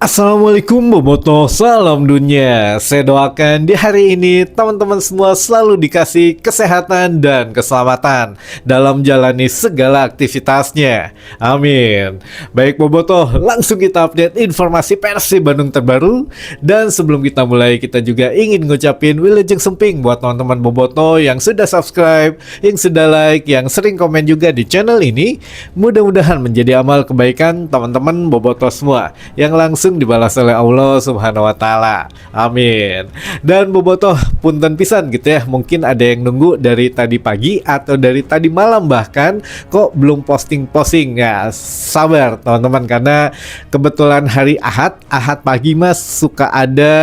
Assalamualaikum Boboto, salam dunia. Saya doakan di hari ini teman-teman semua selalu dikasih kesehatan dan keselamatan dalam jalani segala aktivitasnya. Amin. Baik Boboto, langsung kita update informasi Persib Bandung terbaru. Dan sebelum kita mulai, kita juga ingin ngucapin Wilujeng Semping buat teman-teman Boboto yang sudah subscribe, yang sudah like, yang sering komen juga di channel ini. Mudah-mudahan menjadi amal kebaikan teman-teman Boboto semua yang langsung dibalas oleh Allah Subhanahu wa taala. Amin. Dan Bobotoh punten pisan gitu ya. Mungkin ada yang nunggu dari tadi pagi atau dari tadi malam bahkan kok belum posting-posting. Ya, sabar teman-teman karena kebetulan hari Ahad pagi Mas suka ada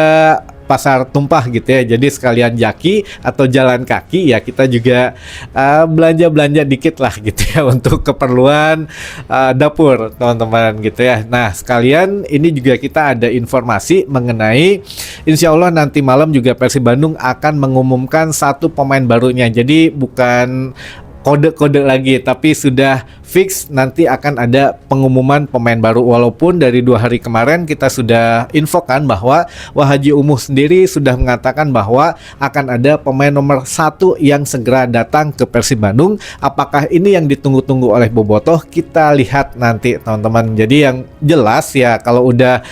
pasar tumpah gitu ya, jadi sekalian jaki atau jalan kaki ya kita juga belanja-belanja dikit lah gitu ya untuk keperluan dapur teman-teman gitu ya. Nah sekalian ini juga kita ada informasi mengenai insya Allah nanti malam juga Persib Bandung akan mengumumkan satu pemain barunya, jadi bukan kode-kode lagi tapi sudah fix nanti akan ada pengumuman pemain baru, walaupun dari 2 hari kemarin kita sudah infokan bahwa Wahaji Umuh sendiri sudah mengatakan bahwa akan ada pemain nomor 1 yang segera datang ke Persib Bandung. Apakah ini yang ditunggu-tunggu oleh Bobotoh? Kita lihat nanti teman-teman. Jadi yang jelas ya kalau udah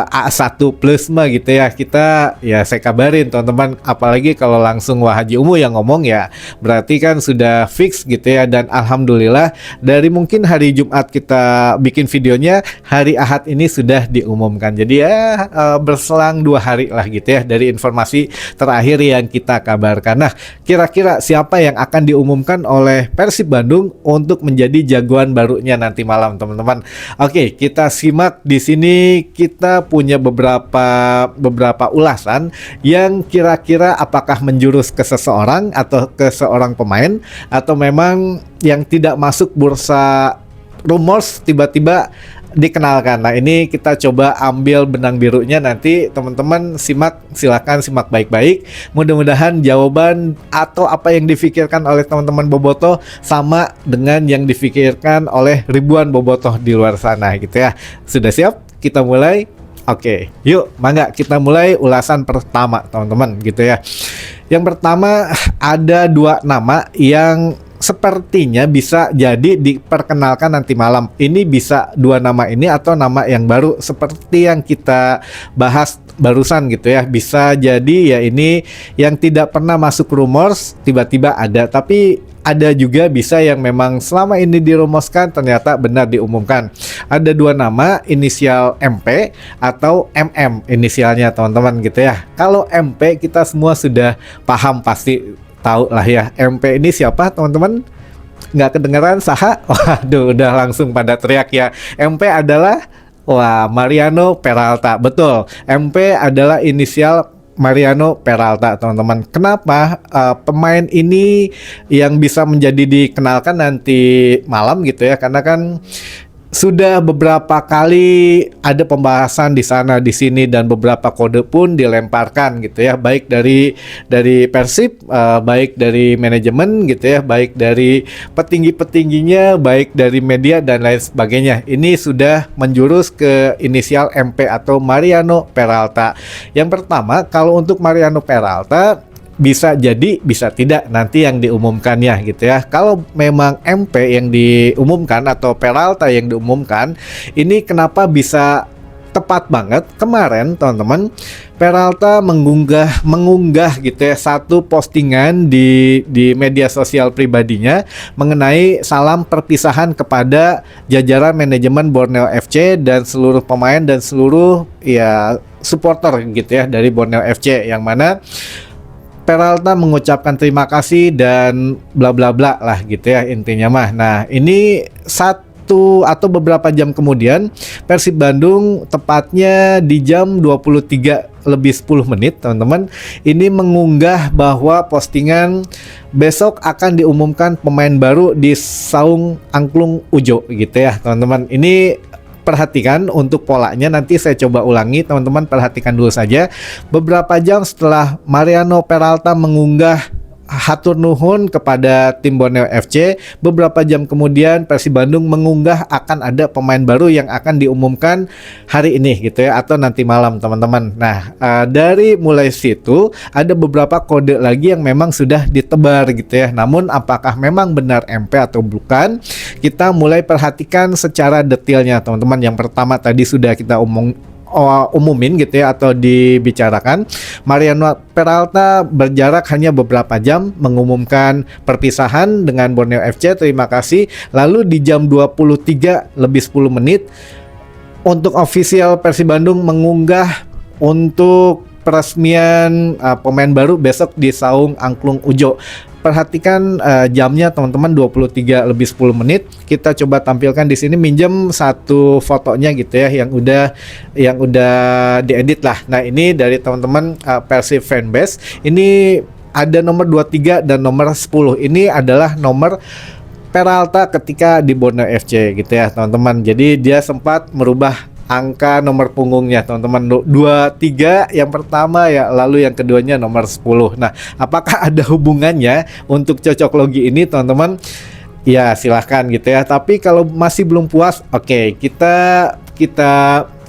A1 plus mah gitu ya, kita ya saya kabarin teman-teman, apalagi kalau langsung Wahaji Umuh yang ngomong ya berarti kan sudah fix gitu ya. Dan alhamdulillah dari mungkin hari Jumat kita bikin videonya, hari Ahad ini sudah diumumkan. Jadi ya berselang 2 hari lah gitu ya dari informasi terakhir yang kita kabarkan. Nah kira-kira siapa yang akan diumumkan oleh Persib Bandung untuk menjadi jagoan barunya nanti malam teman-teman? Oke, kita simak di sini. Kita punya beberapa ulasan yang kira-kira apakah menjurus ke seseorang atau ke seorang pemain, atau memang yang tidak masuk bursa rumors tiba-tiba dikenalkan. Nah ini kita coba ambil benang birunya, nanti teman-teman simak, silahkan simak baik-baik. Mudah-mudahan jawaban atau apa yang difikirkan oleh teman-teman Bobotoh sama dengan yang difikirkan oleh ribuan Bobotoh di luar sana gitu ya. Sudah siap? Kita mulai. Oke, yuk mangga kita mulai ulasan pertama teman-teman gitu ya. Yang pertama ada 2 nama yang sepertinya bisa jadi diperkenalkan nanti malam. Ini bisa 2 nama ini atau nama yang baru seperti yang kita bahas barusan gitu ya. Bisa jadi ya ini yang tidak pernah masuk rumors tiba-tiba ada, tapi ada juga bisa yang memang selama ini dirumuskan ternyata benar diumumkan. Ada 2 nama, inisial MP atau MM inisialnya teman-teman gitu ya. Kalau MP kita semua sudah paham, pasti tahu lah ya. MP ini siapa teman-teman? Nggak kedengeran saha? Waduh udah langsung pada teriak ya. MP adalah Mariano Peralta. Betul, MP adalah inisial Mariano Peralta teman-teman. Kenapa pemain ini yang bisa menjadi dikenalkan nanti malam gitu ya, karena kan sudah beberapa kali ada pembahasan di sana di sini dan beberapa kode pun dilemparkan gitu ya, baik dari Persib, baik dari manajemen gitu ya, baik dari petinggi-petingginya, baik dari media dan lain sebagainya. Ini sudah menjurus ke inisial MP atau Mariano Peralta. Yang pertama, kalau untuk Mariano Peralta bisa jadi bisa tidak nanti yang diumumkannya gitu ya. Kalau memang MP yang diumumkan atau Peralta yang diumumkan, ini kenapa bisa tepat banget kemarin teman-teman. Peralta mengunggah gitu ya satu postingan di media sosial pribadinya mengenai salam perpisahan kepada jajaran manajemen Borneo FC dan seluruh pemain dan seluruh ya supporter gitu ya dari Borneo FC, yang mana Peralta mengucapkan terima kasih dan bla bla bla lah gitu ya intinya mah. Nah ini satu atau beberapa jam kemudian Persib Bandung tepatnya di jam 23 lebih 10 menit teman-teman ini mengunggah bahwa postingan besok akan diumumkan pemain baru di Saung Angklung Ujo gitu ya teman-teman. Ini perhatikan untuk polanya, nanti saya coba ulangi teman-teman, perhatikan dulu saja. Beberapa jam setelah Mariano Peralta mengunggah hatur nuhun kepada tim Borneo FC. Beberapa jam kemudian Persib Bandung mengunggah akan ada pemain baru yang akan diumumkan hari ini gitu ya, atau nanti malam teman-teman. Nah, dari mulai situ ada beberapa kode lagi yang memang sudah ditebar gitu ya. Namun apakah memang benar MP atau bukan, kita mulai perhatikan secara detailnya teman-teman. Yang pertama tadi sudah kita umumin gitu ya, atau dibicarakan. Mariano Peralta berjarak hanya beberapa jam mengumumkan perpisahan dengan Borneo FC. Terima kasih. Lalu di jam 23 lebih 10 menit untuk official Persib Bandung mengunggah untuk peresmian pemain baru besok di Saung Angklung Ujo. Perhatikan jamnya teman-teman, 23 lebih 10 menit. Kita coba tampilkan di sini, minjem satu fotonya gitu ya, yang udah diedit lah. Nah, ini dari teman-teman Persib Fanbase. Ini ada nomor 23 dan nomor 10. Ini adalah nomor Peralta ketika di Borneo FC gitu ya teman-teman. Jadi dia sempat merubah angka nomor punggungnya teman-teman, 23 yang pertama ya, lalu yang keduanya nomor 10. Nah, apakah ada hubungannya untuk cocok logi ini teman-teman? Ya silahkan gitu ya. Tapi kalau masih belum puas, oke, kita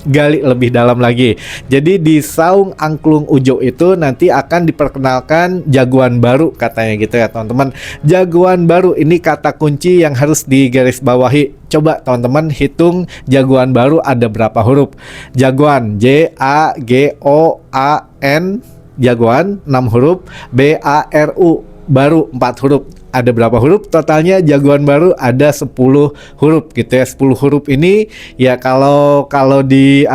gali lebih dalam lagi. Jadi di Saung Angklung Ujo itu nanti akan diperkenalkan jagoan baru katanya gitu ya teman-teman. Jagoan baru ini kata kunci yang harus digarisbawahi. Coba teman-teman hitung jagoan baru ada berapa huruf. Jagoan JAGOAN, jagoan 6 huruf. BARU baru 4 huruf. Ada berapa huruf? Totalnya jagoan baru ada 10 huruf gitu ya. 10 huruf ini ya kalau di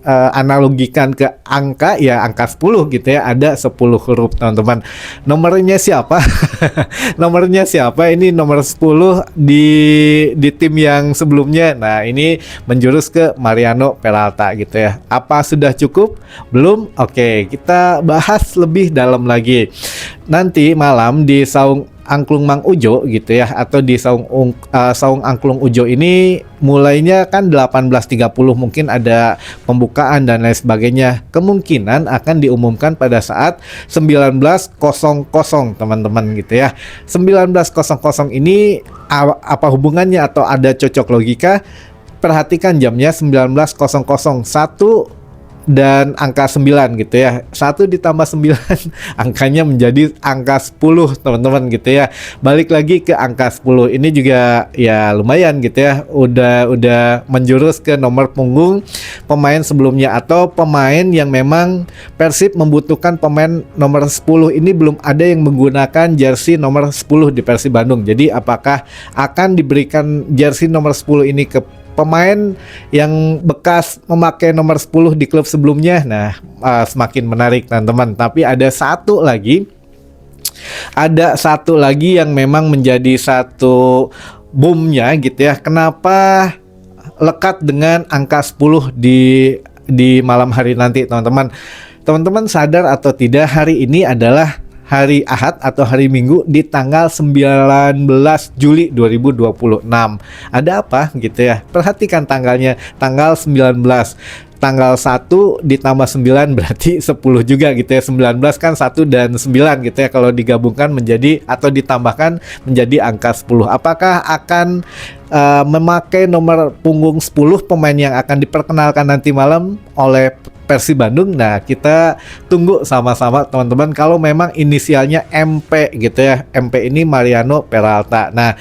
analogikan ke angka ya angka 10 gitu ya, ada 10 huruf teman-teman. Nomornya siapa? Nomornya siapa? Ini nomor 10 di tim yang sebelumnya. Nah, ini menjurus ke Mariano Peralta gitu ya. Apa sudah cukup? Belum? Oke, kita bahas lebih dalam lagi. Nanti malam di Saung Angklung Mang Ujo gitu ya, atau di Saung Angklung Ujo ini mulainya kan 18.30, mungkin ada pembukaan dan lain sebagainya. Kemungkinan akan diumumkan pada saat 19.00 teman-teman gitu ya. 19.00 ini apa hubungannya atau ada cocok logika? Perhatikan jamnya 19.00, 1 dan angka 9 gitu ya. 1 ditambah 9 angkanya menjadi angka 10 teman-teman gitu ya. Balik lagi ke angka 10. Ini juga ya lumayan gitu ya. Udah menjurus ke nomor punggung pemain sebelumnya, atau pemain yang memang Persib membutuhkan pemain nomor 10 ini belum ada yang menggunakan jersey nomor 10 di Persib Bandung. Jadi apakah akan diberikan jersey nomor 10 ini ke pemain yang bekas memakai nomor 10 di klub sebelumnya? Nah, semakin menarik teman-teman. Tapi ada satu lagi yang memang menjadi satu boomnya gitu ya. Kenapa lekat dengan angka 10 di malam hari nanti teman-teman? Teman-teman sadar atau tidak, hari ini adalah hari Ahad atau hari Minggu di tanggal 19 Juli 2026. Ada apa gitu ya? Perhatikan tanggalnya, tanggal 19. Tanggal 1 ditambah 9 berarti 10 juga gitu ya. 19 kan 1 dan 9 gitu ya, kalau digabungkan menjadi atau ditambahkan menjadi angka 10. Apakah akan memakai nomor punggung 10 pemain yang akan diperkenalkan nanti malam oleh Persib Bandung? Nah, kita tunggu sama-sama teman-teman. Kalau memang inisialnya MP gitu ya, MP ini Mariano Peralta. Nah,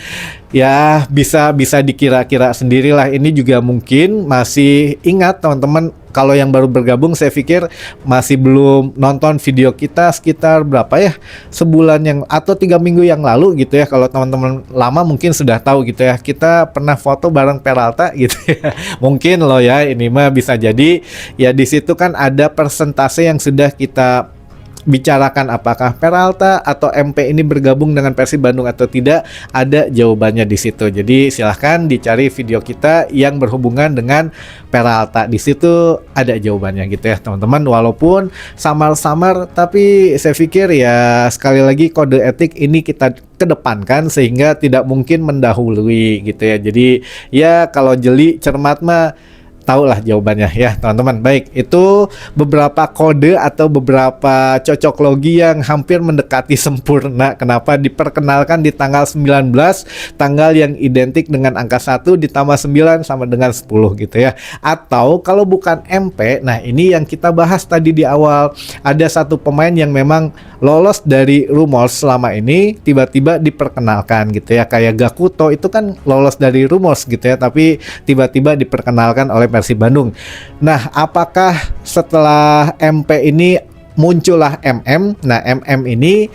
ya bisa dikira-kira sendirilah. Ini juga mungkin masih ingat teman-teman, kalau yang baru bergabung saya pikir masih belum nonton video kita sekitar berapa ya, sebulan yang atau 3 minggu yang lalu gitu ya. Kalau teman-teman lama mungkin sudah tahu gitu ya, kita pernah foto bareng Peralta gitu ya. Mungkin loh ya, ini mah bisa jadi ya. Di situ kan ada persentase yang sudah kita bicarakan, apakah Peralta atau MP ini bergabung dengan Persib Bandung atau tidak. Ada jawabannya di situ. Jadi silahkan dicari video kita yang berhubungan dengan Peralta. Di situ ada jawabannya gitu ya teman-teman. Walaupun samar-samar, tapi saya pikir ya sekali lagi kode etik ini kita kedepankan sehingga tidak mungkin mendahului gitu ya. Jadi ya kalau jeli cermat mah tahu lah jawabannya ya teman-teman. Baik, itu beberapa kode atau beberapa cocok logi yang hampir mendekati sempurna. Kenapa diperkenalkan di tanggal 19, tanggal yang identik dengan angka 1 ditambah 9 sama dengan 10 gitu ya. Atau kalau bukan MP, nah ini yang kita bahas tadi di awal, ada satu pemain yang memang lolos dari rumors selama ini tiba-tiba diperkenalkan gitu ya, kayak Gakuto itu kan lolos dari rumors gitu ya, tapi tiba-tiba diperkenalkan oleh Persib Bandung. Nah, apakah setelah MP ini muncullah MM? Nah, MM ini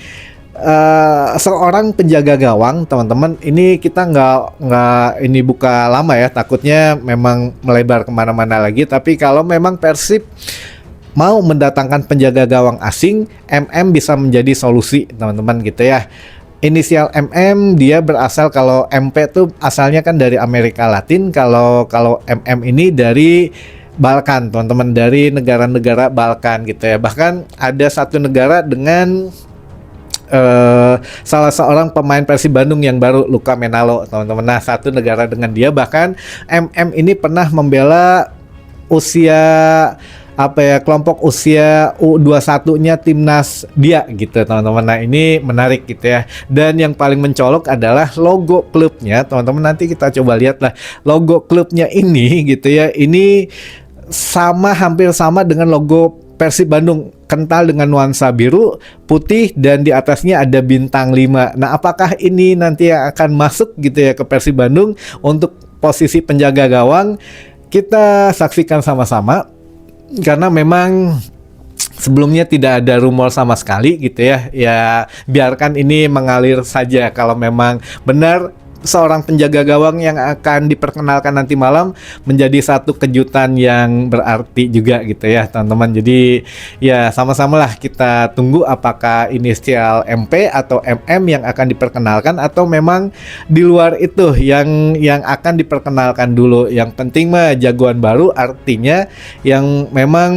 seorang penjaga gawang teman-teman. Ini kita nggak ini buka lama ya, takutnya memang melebar kemana-mana lagi. Tapi kalau memang Persib mau mendatangkan penjaga gawang asing, MM bisa menjadi solusi teman-teman gitu ya. Inisial MM dia berasal, kalau MP tuh asalnya kan dari Amerika Latin, kalau MM ini dari Balkan teman-teman, dari negara-negara Balkan gitu ya. Bahkan ada satu negara dengan salah seorang pemain Persib Bandung yang baru, Luka Menalo teman-teman. Nah, satu negara dengan dia, bahkan MM ini pernah membela usia kelompok usia U21-nya timnas dia gitu teman-teman. Nah, ini menarik gitu ya. Dan yang paling mencolok adalah logo klubnya teman-teman. Nanti kita coba lihat lah logo klubnya ini gitu ya. Ini hampir sama dengan logo Persib Bandung, kental dengan nuansa biru, putih, dan di atasnya ada bintang 5. Nah, apakah ini nanti yang akan masuk gitu ya ke Persib Bandung untuk posisi penjaga gawang? Kita saksikan sama-sama. Karena memang sebelumnya tidak ada rumor sama sekali gitu ya. Ya biarkan ini mengalir saja. Kalau memang benar seorang penjaga gawang yang akan diperkenalkan nanti malam, menjadi satu kejutan yang berarti juga gitu ya teman-teman. Jadi ya sama-sama lah kita tunggu apakah inisial MP atau MM yang akan diperkenalkan, atau memang di luar itu yang akan diperkenalkan dulu. Yang penting mah jagoan baru, artinya yang memang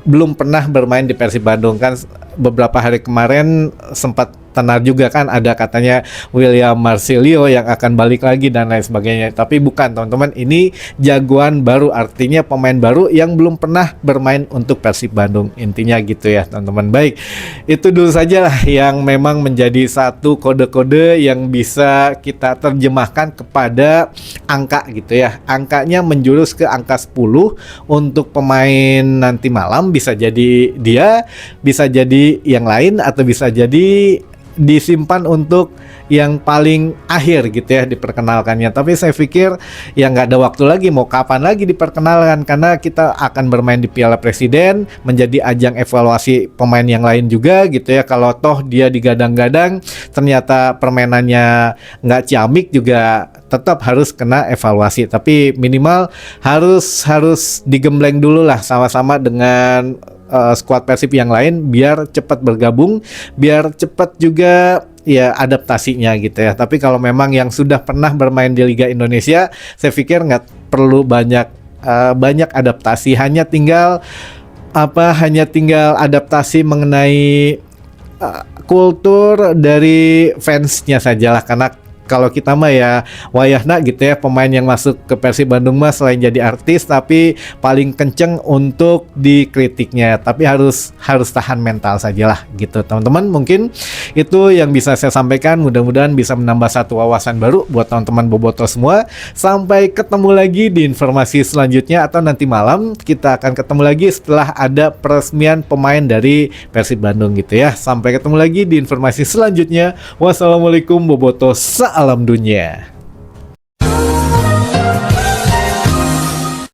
belum pernah bermain di Persib Bandung. Kan beberapa hari kemarin sempat tenar juga kan, ada katanya William Marsilio yang akan balik lagi dan lain sebagainya. Tapi bukan teman-teman, ini jagoan baru, artinya pemain baru yang belum pernah bermain untuk Persib Bandung, intinya gitu ya teman-teman. Baik, itu dulu saja lah yang memang menjadi satu kode-kode yang bisa kita terjemahkan kepada angka gitu ya. Angkanya menjurus ke angka 10 untuk pemain nanti malam. Bisa jadi dia, bisa jadi yang lain, atau bisa jadi disimpan untuk yang paling akhir gitu ya diperkenalkannya. Tapi saya pikir ya nggak ada waktu lagi, mau kapan lagi diperkenalkan, karena kita akan bermain di Piala Presiden, menjadi ajang evaluasi pemain yang lain juga gitu ya. Kalau toh dia digadang-gadang ternyata permainannya nggak ciamik, juga tetap harus kena evaluasi. Tapi minimal harus digembleng dulu lah sama-sama dengan skuad Persib yang lain, biar cepat bergabung, biar cepat juga ya adaptasinya gitu ya. Tapi kalau memang yang sudah pernah bermain di Liga Indonesia, saya pikir nggak perlu banyak adaptasi, hanya tinggal adaptasi mengenai kultur dari fansnya sajalah. Karena kalau kita mah ya wayahna gitu ya, pemain yang masuk ke Persib Bandung mah selain jadi artis, tapi paling kenceng untuk dikritiknya. Tapi harus tahan mental sajalah gitu teman-teman. Mungkin itu yang bisa saya sampaikan, mudah-mudahan bisa menambah satu wawasan baru buat teman-teman boboto semua. Sampai ketemu lagi di informasi selanjutnya, atau nanti malam kita akan ketemu lagi setelah ada peresmian pemain dari Persib Bandung gitu ya. Sampai ketemu lagi di informasi selanjutnya. Wassalamualaikum boboto, salam dunia.